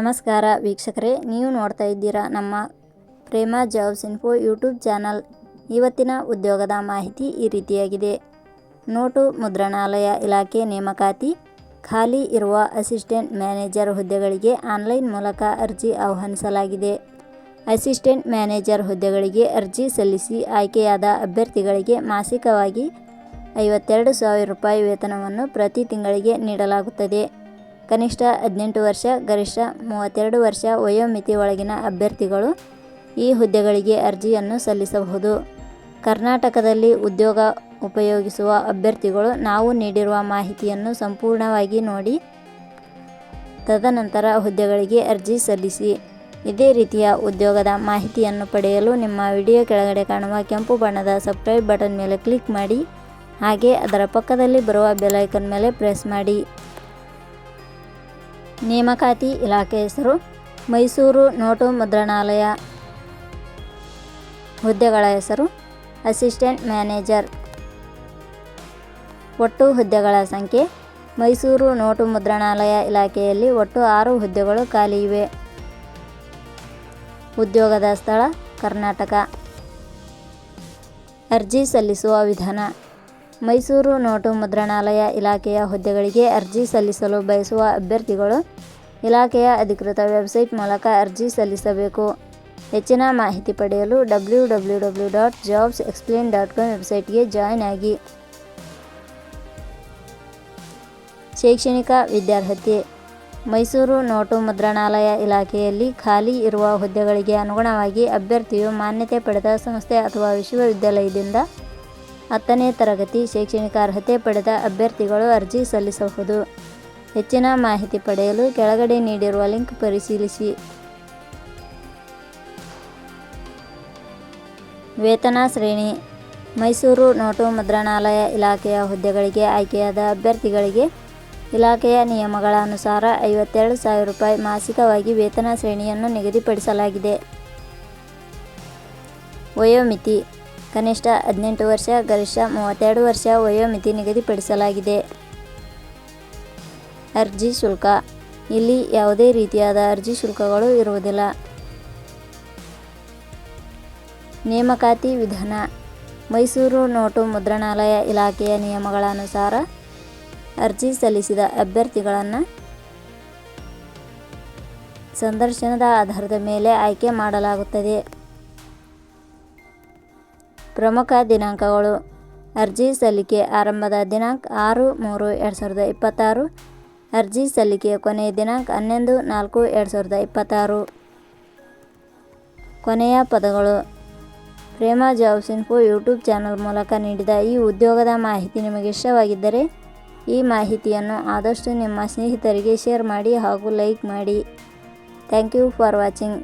ನಮಸ್ಕಾರ ವೀಕ್ಷಕರೇ, ನೀವು ನೋಡ್ತಾ ಇದ್ದೀರಾ ನಮ್ಮ ಪ್ರೇಮ ಜಾಬ್ಸ್ ಇನ್ಫೋ ಯೂಟ್ಯೂಬ್ ಚಾನಲ್. ಇವತ್ತಿನ ಉದ್ಯೋಗದ ಮಾಹಿತಿ ಈ ರೀತಿಯಾಗಿದೆ. ನೋಟು ಮುದ್ರಣಾಲಯ ಇಲಾಖೆ ನೇಮಕಾತಿ. ಖಾಲಿ ಇರುವ ಅಸಿಸ್ಟೆಂಟ್ ಮ್ಯಾನೇಜರ್ ಹುದ್ದೆಗಳಿಗೆ ಆನ್ಲೈನ್ ಮೂಲಕ ಅರ್ಜಿ ಆಹ್ವಾನಿಸಲಾಗಿದೆ. ಅಸಿಸ್ಟೆಂಟ್ ಮ್ಯಾನೇಜರ್ ಹುದ್ದೆಗಳಿಗೆ ಅರ್ಜಿ ಸಲ್ಲಿಸಿ ಆಯ್ಕೆಯಾದ ಅಭ್ಯರ್ಥಿಗಳಿಗೆ ಮಾಸಿಕವಾಗಿ 52,000 ರೂಪಾಯಿ ವೇತನವನ್ನು ಪ್ರತಿ ತಿಂಗಳಿಗೆ ನೀಡಲಾಗುತ್ತದೆ. ಕನಿಷ್ಠ 18 ವರ್ಷ, ಗರಿಷ್ಠ 32 ವರ್ಷ ವಯೋಮಿತಿ ಒಳಗಿನ ಅಭ್ಯರ್ಥಿಗಳು ಈ ಹುದ್ದೆಗಳಿಗೆ ಅರ್ಜಿಯನ್ನು ಸಲ್ಲಿಸಬಹುದು. ಕರ್ನಾಟಕದಲ್ಲಿ ಉದ್ಯೋಗ ಉಪಯೋಗಿಸುವ ಅಭ್ಯರ್ಥಿಗಳು ನಾವು ನೀಡಿರುವ ಮಾಹಿತಿಯನ್ನು ಸಂಪೂರ್ಣವಾಗಿ ನೋಡಿ ತದನಂತರ ಹುದ್ದೆಗಳಿಗೆ ಅರ್ಜಿ ಸಲ್ಲಿಸಿ. ಇದೇ ರೀತಿಯ ಉದ್ಯೋಗದ ಮಾಹಿತಿಯನ್ನು ಪಡೆಯಲು ನಿಮ್ಮ ವಿಡಿಯೋ ಕೆಳಗಡೆ ಕಾಣುವ ಕೆಂಪು ಬಣ್ಣದ ಸಬ್ಸ್ಕ್ರೈಬ್ ಬಟನ್ ಮೇಲೆ ಕ್ಲಿಕ್ ಮಾಡಿ, ಹಾಗೆ ಅದರ ಪಕ್ಕದಲ್ಲಿ ಬರುವ ಬೆಲ್ ಐಕಾನ್ ಮೇಲೆ ಪ್ರೆಸ್ ಮಾಡಿ. ನೇಮಕಾತಿ ಇಲಾಖೆ ಹೆಸರು ಮೈಸೂರು ನೋಟು ಮುದ್ರಣಾಲಯ. ಹುದ್ದೆಗಳ ಹೆಸರು ಅಸಿಸ್ಟೆಂಟ್ ಮ್ಯಾನೇಜರ್. ಒಟ್ಟು ಹುದ್ದೆಗಳ ಸಂಖ್ಯೆ ಮೈಸೂರು ನೋಟು ಮುದ್ರಣಾಲಯ ಇಲಾಖೆಯಲ್ಲಿ ಒಟ್ಟು 6 ಹುದ್ದೆಗಳು ಖಾಲಿ ಇವೆ. ಉದ್ಯೋಗದ ಸ್ಥಳ ಕರ್ನಾಟಕ. ಅರ್ಜಿ ಸಲ್ಲಿಸುವ ವಿಧಾನ. ಮೈಸೂರು ನೋಟು ಮುದ್ರಣಾಲಯ ಇಲಾಖೆಯ ಹುದ್ದೆಗಳಿಗೆ ಅರ್ಜಿ ಸಲ್ಲಿಸಲು ಬಯಸುವ ಅಭ್ಯರ್ಥಿಗಳು ಇಲಾಖೆಯ ಅಧಿಕೃತ ವೆಬ್ಸೈಟ್ ಮೂಲಕ ಅರ್ಜಿ ಸಲ್ಲಿಸಬೇಕು. ಹೆಚ್ಚಿನ ಮಾಹಿತಿ ಪಡೆಯಲು www.jobsexplain.com ವೆಬ್ಸೈಟ್ಗೆ ಜಾಯಿನ್ ಆಗಿ. ಶೈಕ್ಷಣಿಕ ವಿದ್ಯಾರ್ಹತೆ. ಮೈಸೂರು ನೋಟು ಮುದ್ರಣಾಲಯ ಇಲಾಖೆಯಲ್ಲಿ ಖಾಲಿ ಇರುವ ಹುದ್ದೆಗಳಿಗೆ ಅನುಗುಣವಾಗಿ ಅಭ್ಯರ್ಥಿಯು ಮಾನ್ಯತೆ ಪಡೆದ ಸಂಸ್ಥೆ ಅಥವಾ ವಿಶ್ವವಿದ್ಯಾಲಯದಿಂದ 10ನೇ ತರಗತಿ ಶೈಕ್ಷಣಿಕ ಅರ್ಹತೆ ಪಡೆದ ಅಭ್ಯರ್ಥಿಗಳು ಅರ್ಜಿ ಸಲ್ಲಿಸಬಹುದು. ಹೆಚ್ಚಿನ ಮಾಹಿತಿ ಪಡೆಯಲು ಕೆಳಗಡೆ ನೀಡಿರುವ ಲಿಂಕ್ ಪರಿಶೀಲಿಸಿ. ವೇತನ ಶ್ರೇಣಿ. ಮೈಸೂರು ನೋಟು ಮುದ್ರಣಾಲಯ ಇಲಾಖೆಯ ಹುದ್ದೆಗಳಿಗೆ ಆಯ್ಕೆಯಾದ ಅಭ್ಯರ್ಥಿಗಳಿಗೆ ಇಲಾಖೆಯ ನಿಯಮಗಳ ಅನುಸಾರ 52,000 ರೂಪಾಯಿ ಮಾಸಿಕವಾಗಿ ವೇತನ ಶ್ರೇಣಿಯನ್ನು ನಿಗದಿಪಡಿಸಲಾಗಿದೆ. ವಯೋಮಿತಿ. ಕನಿಷ್ಠ 18 ವರ್ಷ, ಗರಿಷ್ಠ 32 ವರ್ಷ ವಯೋಮಿತಿ ನಿಗದಿಪಡಿಸಲಾಗಿದೆ. ಅರ್ಜಿ ಶುಲ್ಕ. ಇಲ್ಲಿ ಯಾವುದೇ ರೀತಿಯಾದ ಅರ್ಜಿ ಶುಲ್ಕಗಳು ಇರುವುದಿಲ್ಲ. ನೇಮಕಾತಿ ವಿಧಾನ. ಮೈಸೂರು ನೋಟು ಮುದ್ರಣಾಲಯ ಇಲಾಖೆಯ ನಿಯಮಗಳ ಅನುಸಾರ ಅರ್ಜಿ ಸಲ್ಲಿಸಿದ ಅಭ್ಯರ್ಥಿಗಳನ್ನು ಸಂದರ್ಶನದ ಆಧಾರದ ಮೇಲೆ ಆಯ್ಕೆ ಮಾಡಲಾಗುತ್ತದೆ. ಪ್ರಮುಖ ದಿನಾಂಕಗಳು. ಅರ್ಜಿ ಸಲ್ಲಿಕೆ ಆರಂಭದ ದಿನಾಂಕ 6/3/2026. ಅರ್ಜಿ ಸಲ್ಲಿಕೆಯ ಕೊನೆಯ ದಿನಾಂಕ 11/4/2026. ಕೊನೆಯ ಪದಗಳು. ಪ್ರೇಮ ಜಾಬ್ಸ್ ಇನ್ಫೋ ಯೂಟ್ಯೂಬ್ ಚಾನಲ್ ಮೂಲಕ ನೀಡಿದ ಈ ಉದ್ಯೋಗದ ಮಾಹಿತಿ ನಿಮಗೆ ಇಷ್ಟವಾಗಿದ್ದರೆ ಈ ಮಾಹಿತಿಯನ್ನು ಆದಷ್ಟು ನಿಮ್ಮ ಸ್ನೇಹಿತರಿಗೆ ಶೇರ್ ಮಾಡಿ ಹಾಗೂ ಲೈಕ್ ಮಾಡಿ. Thank you for watching.